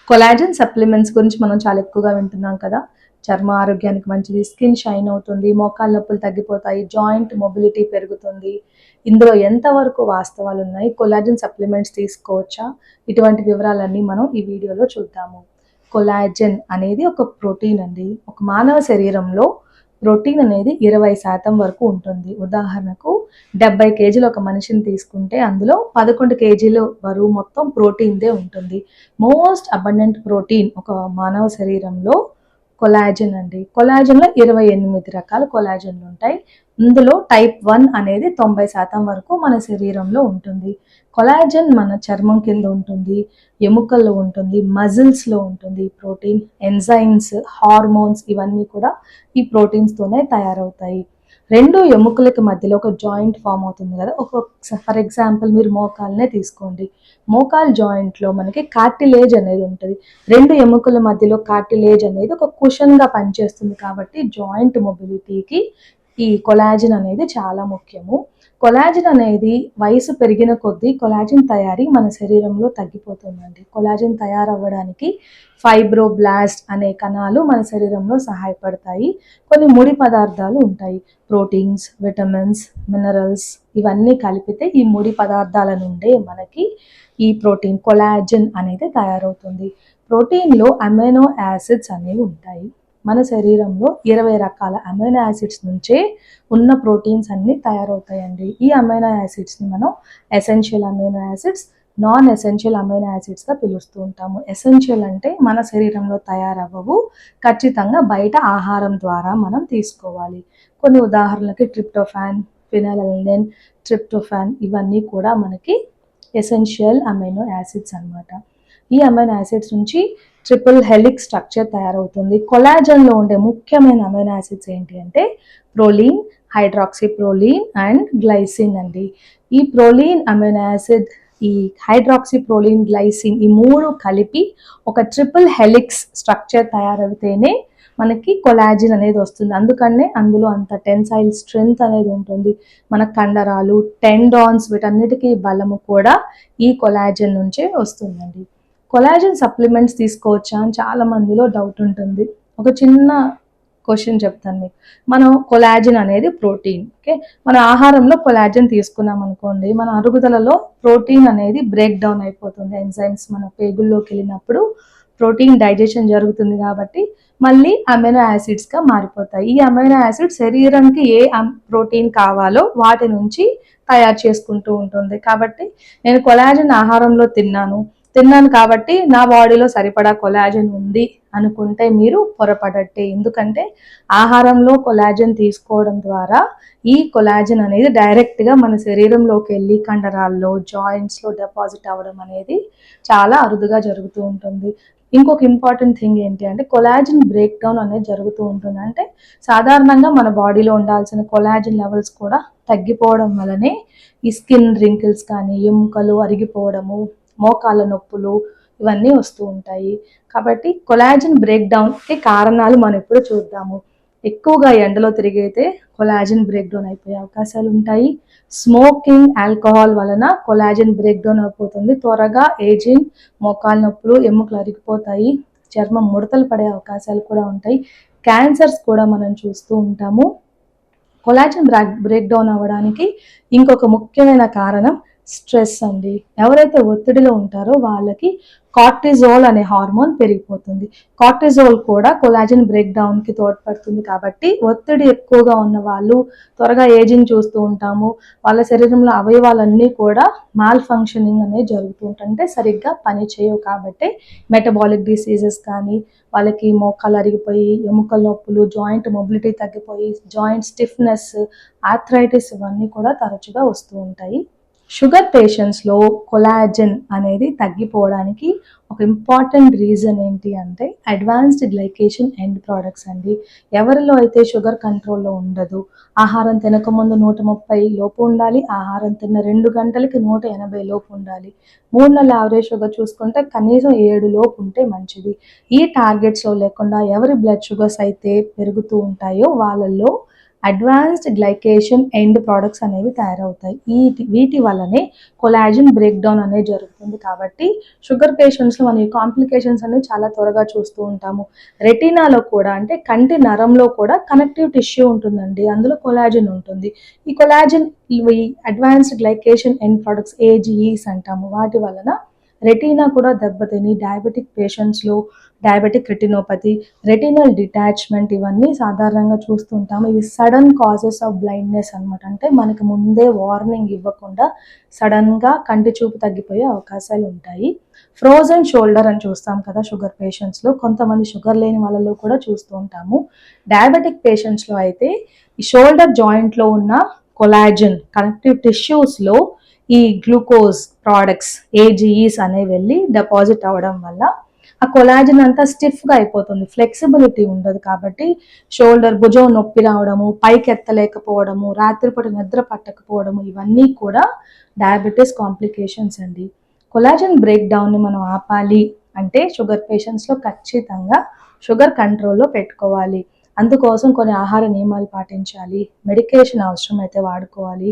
Collagen supplements గురించి మనం చాలా ఎక్కువగా వింటున్నాం కదా. చర్మ ఆరోగ్యానికి మంచిది, స్కిన్ షైన్ అవుతుంది, మోకాళ్ళ నొప్పులు తగ్గిపోతాయి, జాయింట్ మొబిలిటీ పెరుగుతుంది. ఇందులో ఎంతవరకు వాస్తవాలు ఉన్నాయి, కొలాజన్ సప్లిమెంట్స్ తీసుకోవచ్చా, ఇటువంటి వివరాలన్నీ మనం ఈ వీడియోలో చూద్దాము. కొలాజన్ అనేది ఒక ప్రోటీన్ అండి. ఒక మానవ శరీరంలో ప్రోటీన్ అనేది 20% వరకు ఉంటుంది. ఉదాహరణకు 70 కేజీలు ఒక మనిషిని తీసుకుంటే అందులో 11 కేజీలు బరువు మొత్తం ప్రోటీన్దే ఉంటుంది. మోస్ట్ అబండెంట్ ప్రోటీన్ ఒక మానవ శరీరంలో కొలాజన్ అండి. కొలాజన్లో 28 రకాల కొలాజన్లు ఉంటాయి. ఇందులో టైప్ 1 అనేది 90% వరకు మన శరీరంలో ఉంటుంది. కొలాజన్ మన చర్మం కింద ఉంటుంది, ఎముకల్లో ఉంటుంది, మజిల్స్లో ఉంటుంది. ప్రోటీన్, ఎంజైమ్స్, హార్మోన్స్ ఇవన్నీ కూడా ఈ ప్రోటీన్స్తోనే తయారవుతాయి. రెండు ఎముకలకి మధ్యలో ఒక జాయింట్ ఫామ్ అవుతుంది కదా. ఫర్ ఎగ్జాంపుల్ మీరు మోకాల్నే తీసుకోండి. మోకాల్ జాయింట్లో మనకి కార్టిలేజ్ అనేది ఉంటుంది. రెండు ఎముకల మధ్యలో కార్టిలేజ్ అనేది ఒక కుషన్గా పనిచేస్తుంది. కాబట్టి జాయింట్ మొబిలిటీకి ఈ కొలాజిన్ అనేది చాలా ముఖ్యము. కొలాజిన్ అనేది వయసు పెరిగిన కొద్దీ కొలాజిన్ తయారీ మన శరీరంలో తగ్గిపోతుందండి. కొలాజిన్ తయారవ్వడానికి ఫైబ్రోబ్లాస్ట్ అనే కణాలు మన శరీరంలో సహాయపడతాయి. కొన్ని ముడి పదార్థాలు ఉంటాయి, ప్రోటీన్స్, విటమిన్స్, మినరల్స్ ఇవన్నీ కలిపితే ఈ ముడి పదార్థాల నుండే మనకి ఈ ప్రోటీన్ కొలాజన్ అనేది తయారవుతుంది. ప్రోటీన్లో అమైనో యాసిడ్స్ అనేవి ఉంటాయి. మన శరీరంలో 20 రకాల అమైనో యాసిడ్స్ నుంచే ఉన్న ప్రోటీన్స్ అన్నీ తయారవుతాయండి. ఈ అమైనో యాసిడ్స్ని మనం essential amino acids, non essential amino యాసిడ్స్గా పిలుస్తూ ఉంటాము. ఎసెన్షియల్ అంటే మన శరీరంలో తయారవ్వవు, ఖచ్చితంగా బయట ఆహారం ద్వారా మనం తీసుకోవాలి. కొన్ని ఉదాహరణలకి ట్రిప్టోఫాన్, ఫినైలలనైన్, ట్రిప్టోఫాన్ ఇవన్నీ కూడా మనకి ఎసెన్షియల్ అమైనో యాసిడ్స్ అన్నమాట. ఈ అమైనో యాసిడ్స్ నుంచి ట్రిపుల్ హెలిక్స్ స్ట్రక్చర్ తయారవుతుంది. కొలాజన్లో ఉండే ముఖ్యమైన అమైనో యాసిడ్స్ ఏంటి అంటే ప్రోలీన్, హైడ్రాక్సిప్రోలీన్ అండ్ గ్లైసిన్ అండి. ఈ ప్రోలీన్ అమైనో యాసిడ్, ఈ హైడ్రాక్సిప్రోలీన్, గ్లైసిన్ ఈ మూడు కలిపి ఒక ట్రిపుల్ హెలిక్స్ స్ట్రక్చర్ తయారైతేనే మనకి కొలాజిన్ అనేది వస్తుంది. అందుకనే అందులో అంత టెన్సైల్ స్ట్రెంగ్త్ అనేది ఉంటుంది. మన కండరాలు, టెండాన్స్ వీటన్నిటికీ బలము కూడా ఈ కొలాజిన్ నుంచే వస్తుందండి. కొలాజిన్ సప్లిమెంట్స్ తీసుకోవచ్చా అని చాలా మందిలో డౌట్ ఉంటుంది. ఒక చిన్న క్వశ్చన్ చెప్తాను మీకు. మనం కొలాజిన్ అనేది ప్రోటీన్, ఓకే, మన ఆహారంలో కొలాజిన్ తీసుకున్నాం అనుకోండి, మన అరుగుదలలో ప్రోటీన్ అనేది బ్రేక్ డౌన్ అయిపోతుంది. ఎంజైమ్స్ మన పేగుల్లోకి వెళ్ళినప్పుడు ప్రోటీన్ డైజెషన్ జరుగుతుంది కాబట్టి మళ్ళీ అమైనో యాసిడ్స్గా మారిపోతాయి. ఈ అమైనో యాసిడ్ శరీరానికి ఏ ప్రోటీన్ కావాలో వాటి నుంచి తయారు చేసుకుంటూ ఉంటుంది. కాబట్టి నేను కొలాజిన్ ఆహారంలో తిన్నాను కాబట్టి నా బాడీలో సరిపడా కొలాజన్ ఉంది అనుకుంటే మీరు పొరపడట్టే. ఎందుకంటే ఆహారంలో కొలాజన్ తీసుకోవడం ద్వారా ఈ కొలాజన్ అనేది డైరెక్ట్గా మన శరీరంలోకి వెళ్ళి కండరాల్లో, జాయింట్స్లో డిపాజిట్ అవ్వడం అనేది చాలా అరుదుగా జరుగుతూ ఉంటుంది. ఇంకొక ఇంపార్టెంట్ థింగ్ ఏంటి అంటే కొలాజిన్ బ్రేక్ డౌన్ అనేది జరుగుతూ ఉంటుంది. అంటే సాధారణంగా మన బాడీలో ఉండాల్సిన కొలాజిన్ లెవెల్స్ కూడా తగ్గిపోవడం వలనే ఈ స్కిన్ రింకిల్స్ కానీ, ఎముకలు అరిగిపోవడము, మోకాళ్ళ నొప్పులు ఇవన్నీ వస్తూ ఉంటాయి. కాబట్టి కొలాజిన్ బ్రేక్ డౌన్కి కారణాలు మనం ఇప్పుడు చూద్దాము. ఎక్కువగా ఎండలో తిరిగితే కొలాజిన్ బ్రేక్ డౌన్ అయిపోయే అవకాశాలు ఉంటాయి. స్మోకింగ్, ఆల్కహాల్ వలన కొలాజిన్ బ్రేక్ డౌన్ అయిపోతుంది. త్వరగా ఏజింగ్, మోకాళ్ళ నొప్పులు, ఎముకలు అరిగిపోతాయి, చర్మం ముడతలు పడే అవకాశాలు కూడా ఉంటాయి. క్యాన్సర్స్ కూడా మనం చూస్తూ ఉంటాము. కొలాజిన్ బ్రేక్ డౌన్ అవ్వడానికి ఇంకొక ముఖ్యమైన కారణం స్ట్రెస్ అండి. ఎవరైతే ఒత్తిడిలో ఉంటారో వాళ్ళకి కార్టిజోల్ అనే హార్మోన్ పెరిగిపోతుంది. కార్టిజోల్ కూడా కొలాజిన్ బ్రేక్ డౌన్కి తోడ్పడుతుంది. కాబట్టి ఒత్తిడి ఎక్కువగా ఉన్న వాళ్ళు త్వరగా ఏజింగ్ చూస్తూ ఉంటాము. వాళ్ళ శరీరంలో అవయవాలన్నీ కూడా మాల్ ఫంక్షనింగ్ అనేది జరుగుతూ ఉంటుంది, అంటే సరిగ్గా పని చేయవు. కాబట్టి మెటబాలిక్ డిసీజెస్ కానీ, వాళ్ళకి మోకాలు అరిగిపోయి ఎముకల నొప్పులు, జాయింట్ మొబిలిటీ తగ్గిపోయి జాయింట్ స్టిఫ్నెస్, ఆర్థరైటిస్ ఇవన్నీ కూడా తరచుగా వస్తూ ఉంటాయి. షుగర్ పేషెంట్స్లో కొలాజన్ అనేది తగ్గిపోవడానికి ఒక ఇంపార్టెంట్ రీజన్ ఏంటి అంటే అడ్వాన్స్డ్ గ్లైకేషన్ ఎండ్ ప్రోడక్ట్స్ అండి. ఎవరిలో అయితే షుగర్ కంట్రోల్లో ఉండదు, ఆహారం తినకముందు 130 లోపు ఉండాలి, ఆహారం తిన్న 2 గంటలకి 180 లోపు ఉండాలి, 3 నెలల యావరేజ్ షుగర్ చూసుకుంటే కనీసం 7 లోపు ఉంటే మంచిది. ఈ టార్గెట్స్లో లేకుండా ఎవరి బ్లడ్ షుగర్స్ అయితే పెరుగుతూ ఉంటాయో వాళ్ళల్లో అడ్వాన్స్డ్ గ్లైకేషన్ ఎండ్ ప్రోడక్ట్స్ అనేవి తయారవుతాయి. వీటి వల్లనే కొలాజిన్ బ్రేక్ డౌన్ అనేది జరుగుతుంది. కాబట్టి షుగర్ పేషెంట్స్లో మనం ఈ కాంప్లికేషన్స్ అనేవి చాలా త్వరగా చూస్తూ ఉంటాము. రెటీనాలో కూడా అంటే కంటి నరంలో కూడా కనెక్టివ్ టిష్యూ ఉంటుందండి, అందులో కొలాజిన్ ఉంటుంది. ఈ కొలాజిన్ ఈ advanced glycation end products AGEs అంటాము. వాటి వలన రెటీనా కూడా దెబ్బతిని డయాబెటిక్ పేషెంట్స్లో డయాబెటిక్ రెటినోపతి, రెటినల్ డిటాచ్మెంట్ ఇవన్నీ సాధారణంగా చూస్తుంటాము. ఇవి సడన్ కాజెస్ ఆఫ్ బ్లైండ్నెస్ అనమాట. అంటే మనకు ముందే వార్నింగ్ ఇవ్వకుండా సడన్గా కంటి చూపు తగ్గిపోయే అవకాశాలు ఉంటాయి. ఫ్రోజన్ షోల్డర్ అని చూస్తాం కదా షుగర్ పేషెంట్స్లో, కొంతమంది షుగర్ లేని వాళ్ళలో కూడా చూస్తూ ఉంటాము. డయాబెటిక్ పేషెంట్స్లో అయితే ఈ షోల్డర్ జాయింట్లో ఉన్న కొలాజిన్ కనెక్టివ్ టిష్యూస్లో ఈ గ్లూకోజ్ ప్రోడక్ట్స్ ఏజీఈస్ అనేవి వెళ్ళి డిపాజిట్ అవ్వడం వల్ల ఆ కొలాజిన్ అంతా స్టిఫ్గా అయిపోతుంది, ఫ్లెక్సిబిలిటీ ఉండదు. కాబట్టి షోల్డర్ భుజం నొప్పి రావడము, పైకి ఎత్తలేకపోవడము, రాత్రిపూట నిద్ర పట్టకపోవడము ఇవన్నీ కూడా డయాబెటీస్ కాంప్లికేషన్స్ అండి. కొలాజిన్ బ్రేక్ డౌన్ని మనం ఆపాలి అంటే షుగర్ పేషెంట్స్లో ఖచ్చితంగా షుగర్ కంట్రోల్లో పెట్టుకోవాలి. అందుకోసం కొన్ని ఆహార నియమాలు పాటించాలి, మెడికేషన్ అవసరమైతే వాడుకోవాలి.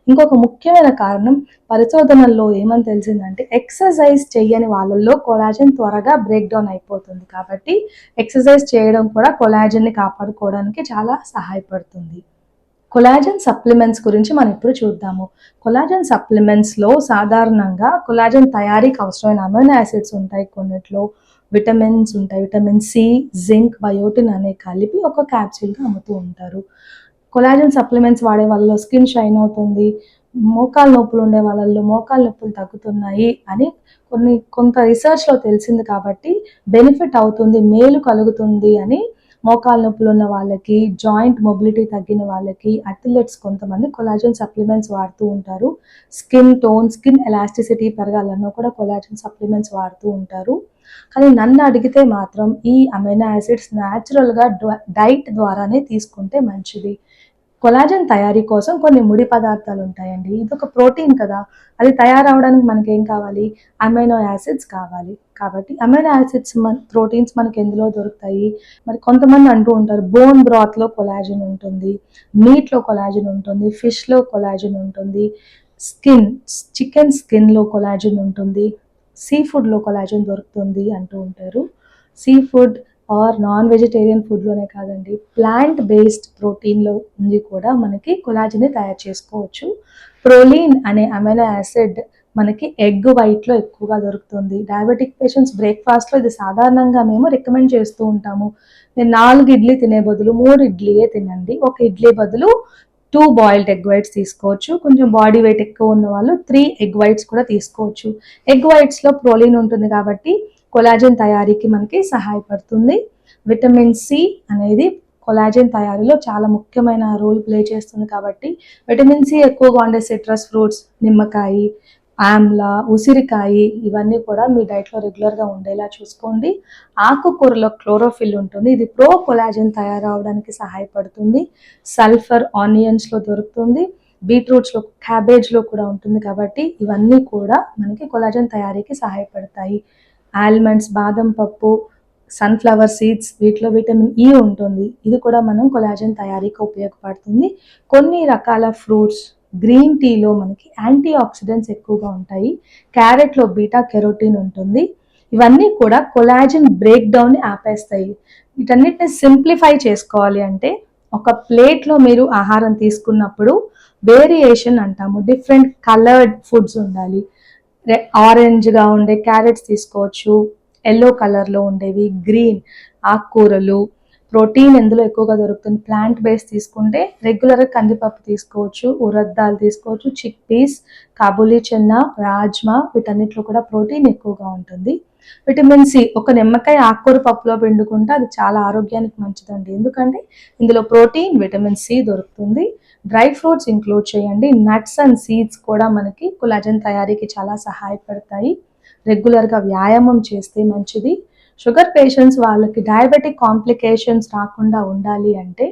ఇంకొక ముఖ్యమైన కారణం పరిశోధనల్లో ఏమని తెలిసిందంటే ఎక్సర్సైజ్ చేయని వాళ్ళల్లో కొలాజిన్ త్వరగా బ్రేక్ డౌన్ అయిపోతుంది. కాబట్టి ఎక్సర్సైజ్ చేయడం కూడా కొలాజిన్ని కాపాడుకోవడానికి చాలా సహాయపడుతుంది. కొలాజన్ సప్లిమెంట్స్ గురించి మనం ఇప్పుడు చూద్దాము. కొలాజన్ సప్లిమెంట్స్లో సాధారణంగా కొలాజన్ తయారీకి అవసరమైన అమైనో యాసిడ్స్ ఉంటాయి, కొన్నిట్లో విటమిన్స్ ఉంటాయి, విటమిన్ సి, జింక్, బయోటిన్ అనే కలిపి ఒక క్యాప్సూల్గా అమ్ముతూ ఉంటారు. కొలాజన్ సప్లిమెంట్స్ వాడే వాళ్ళలో స్కిన్ షైన్ అవుతుంది, మోకాలు నొప్పులు ఉండే వాళ్ళల్లో మోకాలు నొప్పులు తగ్గుతున్నాయి అని కొంత రీసెర్చ్లో తెలిసింది. కాబట్టి బెనిఫిట్ అవుతుంది, మేలు కలుగుతుంది అని మోకాలు నొప్పులు ఉన్న వాళ్ళకి, జాయింట్ మొబిలిటీ తగ్గిన వాళ్ళకి, అథ్లెట్స్ కొంతమంది కొలాజన్ సప్లిమెంట్స్ వాడుతూ ఉంటారు. స్కిన్ టోన్, స్కిన్ ఎలాస్టిసిటీ పెరగాలన్నా కూడా కొలాజన్ సప్లిమెంట్స్ వాడుతూ ఉంటారు. కానీ నన్ను అడిగితే మాత్రం ఈ అమైనో యాసిడ్స్ న్యాచురల్గా డైట్ ద్వారానే తీసుకుంటే మంచిది. కొలాజన్ తయారీ కోసం కొన్ని ముడి పదార్థాలు ఉంటాయండి. ఇది ఒక ప్రోటీన్ కదా, అది తయారవడానికి మనకి ఏం కావాలి, అమైనో యాసిడ్స్ కావాలి. కాబట్టి అమైనో యాసిడ్స్ ప్రోటీన్స్ మనకి ఎందులో దొరుకుతాయి, మరి కొంతమంది అంటూ ఉంటారు బోన్ బ్రాత్లో కొలాజిన్ ఉంటుంది, మీట్లో కొలాజిన్ ఉంటుంది, ఫిష్లో కొలాజిన్ ఉంటుంది, చికెన్ స్కిన్లో కొలాజిన్ ఉంటుంది, సీ ఫుడ్లో కొలాజిన్ దొరుకుతుంది అంటూ ఉంటారు. Sea food are non vegetarian ఫుడ్లోనే కాదండి, ప్లాంట్ బేస్డ్ ప్రోటీన్లో ఉంది కూడా మనకి కొలాజిన్ని తయారు చేసుకోవచ్చు. ప్రోలీన్ అనే అమైనో యాసిడ్ మనకి ఎగ్ వైట్లో ఎక్కువగా దొరుకుతుంది. డయాబెటిక్ పేషెంట్స్ బ్రేక్ఫాస్ట్లో ఇది సాధారణంగా మేము రికమెండ్ చేస్తూ ఉంటాము. మీరు 4 ఇడ్లీ తినే బదులు 3 ఇడ్లీయే తినండి. ఒక ఇడ్లీ బదులు 2 బాయిల్డ్ ఎగ్ వైట్స్ తీసుకోవచ్చు. కొంచెం బాడీ వెయిట్ ఎక్కువ ఉన్న వాళ్ళు 3 ఎగ్ వైట్స్ కూడా తీసుకోవచ్చు. ఎగ్ వైట్స్లో ప్రోలీన్ ఉంటుంది కాబట్టి కొలాజన్ తయారీకి మనకి సహాయపడుతుంది. విటమిన్ సి అనేది కొలాజన్ తయారీలో చాలా ముఖ్యమైన రోల్ ప్లే చేస్తుంది. కాబట్టి విటమిన్ సి ఎక్కువగా ఉండే సిట్రస్ ఫ్రూట్స్, నిమ్మకాయ, ఆమ్లా, ఉసిరికాయ ఇవన్నీ కూడా మీ డైట్లో రెగ్యులర్గా ఉండేలా చూసుకోండి. ఆకుకూరలో క్లోరోఫిల్ ఉంటుంది, ఇది ప్రో కొలాజన్ తయారవడానికి సహాయపడుతుంది. సల్ఫర్ ఆనియన్స్లో దొరుకుతుంది, బీట్రూట్స్లో, క్యాబేజ్లో కూడా ఉంటుంది. కాబట్టి ఇవన్నీ కూడా మనకి కొలాజన్ తయారీకి సహాయపడతాయి. ఆల్మండ్స్, బాదం పప్పు, సన్ఫ్లవర్ సీడ్స్ వీటిలో విటమిన్ ఈ ఉంటుంది, ఇది కూడా మనం కొలాజన్ తయారీకి ఉపయోగపడుతుంది. కొన్ని రకాల ఫ్రూట్స్, గ్రీన్ టీలో మనకి యాంటీ ఆక్సిడెంట్స్ ఎక్కువగా ఉంటాయి, క్యారెట్లో బీటా కెరోటిన్ ఉంటుంది. ఇవన్నీ కూడా కొలాజన్ బ్రేక్ డౌన్ని ఆపేస్తాయి. వీటన్నిటిని సింప్లిఫై చేసుకోవాలి అంటే ఒక ప్లేట్లో మీరు ఆహారం తీసుకున్నప్పుడు వేరియేషన్ అంటాము, డిఫరెంట్ కలర్డ్ ఫుడ్స్ ఉండాలి. ఆరెంజ్గా ఉండే క్యారెట్స్ తీసుకోవచ్చు, ఎల్లో కలర్లో ఉండేవి గ్రీన్ ఆకుకూరలు, ప్రోటీన్ ఎందులో ఎక్కువగా దొరుకుతుంది ప్లాంట్ బేస్ తీసుకుంటే రెగ్యులర్గా కందిపప్పు తీసుకోవచ్చు, ఉరద్ దాల్ తీసుకోవచ్చు, చిక్ పీస్, కాబూలీ చెన్నా, రాజ్మా వీటన్నిటిలో కూడా ప్రోటీన్ ఎక్కువగా ఉంటుంది. విటమిన్ సి ఒక నిమ్మకాయ ఆకుకూర పప్పులో పిండుకుంటే అది చాలా ఆరోగ్యానికి మంచిదండి, ఎందుకంటే ఇందులో ప్రోటీన్, విటమిన్ సి దొరుకుతుంది. డ్రై ఫ్రూట్స్ ఇంక్లూడ్ చేయండి, నట్స్ అండ్ సీడ్స్ కూడా మనకి కొలాజన్ తయారీకి చాలా సహాయపడతాయి. రెగ్యులర్గా వ్యాయామం చేస్తే మంచిది. షుగర్ పేషెంట్స్ వాళ్ళకి డయాబెటిక్ కాంప్లికేషన్స్ రాకుండా ఉండాలి అంటే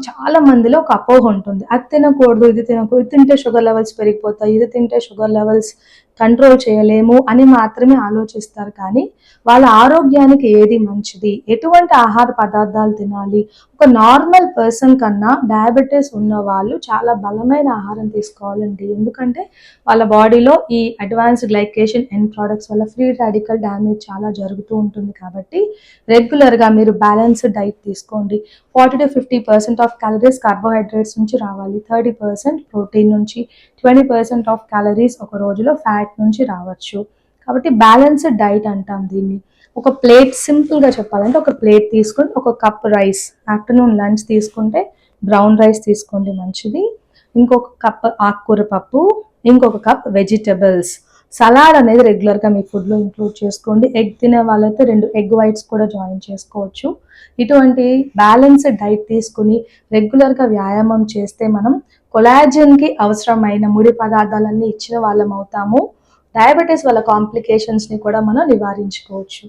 చాలా మందిలో ఒక అపోహ ఉంటుంది, అది తినకూడదు, ఇది తినకూడదు, ఇది తింటే షుగర్ లెవెల్స్ పెరిగిపోతాయి, ఇది తింటే షుగర్ లెవెల్స్ కంట్రోల్ చేయలేము అని మాత్రమే ఆలోచిస్తారు. కానీ వాళ్ళ ఆరోగ్యానికి ఏది మంచిది, ఎటువంటి ఆహార పదార్థాలు తినాలి, ఒక నార్మల్ పర్సన్ కన్నా డయాబెటీస్ ఉన్న వాళ్ళు చాలా బలమైన ఆహారం తీసుకోవాలండి. ఎందుకంటే వాళ్ళ బాడీలో ఈ అడ్వాన్స్డ్ గ్లైకేషన్ ఎండ్ ప్రోడక్ట్స్ వల్ల ఫ్రీ రాడికల్ డ్యామేజ్ చాలా జరుగుతూ ఉంటుంది. కాబట్టి రెగ్యులర్గా మీరు బ్యాలెన్స్డ్ డైట్ తీసుకోండి. 40-50% ఆఫ్ క్యాలరీస్ కార్బోహైడ్రేట్స్ నుంచి రావాలి, 30% ప్రోటీన్ నుంచి, 20% ఆఫ్ క్యాలరీస్ ఒక రోజులో ఫ్యాట్ నుంచి రావచ్చు. కాబట్టి బ్యాలెన్స్డ్ డైట్ అంటాం దీన్ని. ఒక ప్లేట్, సింపుల్గా చెప్పాలంటే ఒక ప్లేట్ తీసుకొని ఒక కప్ రైస్, ఆఫ్టర్నూన్ లంచ్ తీసుకుంటే బ్రౌన్ రైస్ తీసుకోండి మంచిది, ఇంకొక కప్ ఆకుకూర పప్పు, ఇంకొక కప్ వెజిటబుల్స్. సలాడ్ అనేది రెగ్యులర్గా మీ ఫుడ్లో ఇంక్లూడ్ చేసుకోండి. ఎగ్ తినే వాళ్ళైతే 2 ఎగ్ వైట్స్ కూడా జాయిన్ చేసుకోవచ్చు. ఇటువంటి బ్యాలెన్స్డ్ డైట్ తీసుకుని రెగ్యులర్గా వ్యాయామం చేస్తే మనం కొలాజన్కి అవసరమైన ముడి పదార్థాలన్నీ ఇచ్చిన వాళ్ళం అవుతాము. డయాబెటీస్ వల్ల కాంప్లికేషన్స్ని కూడా మనం నివారించుకోవచ్చు.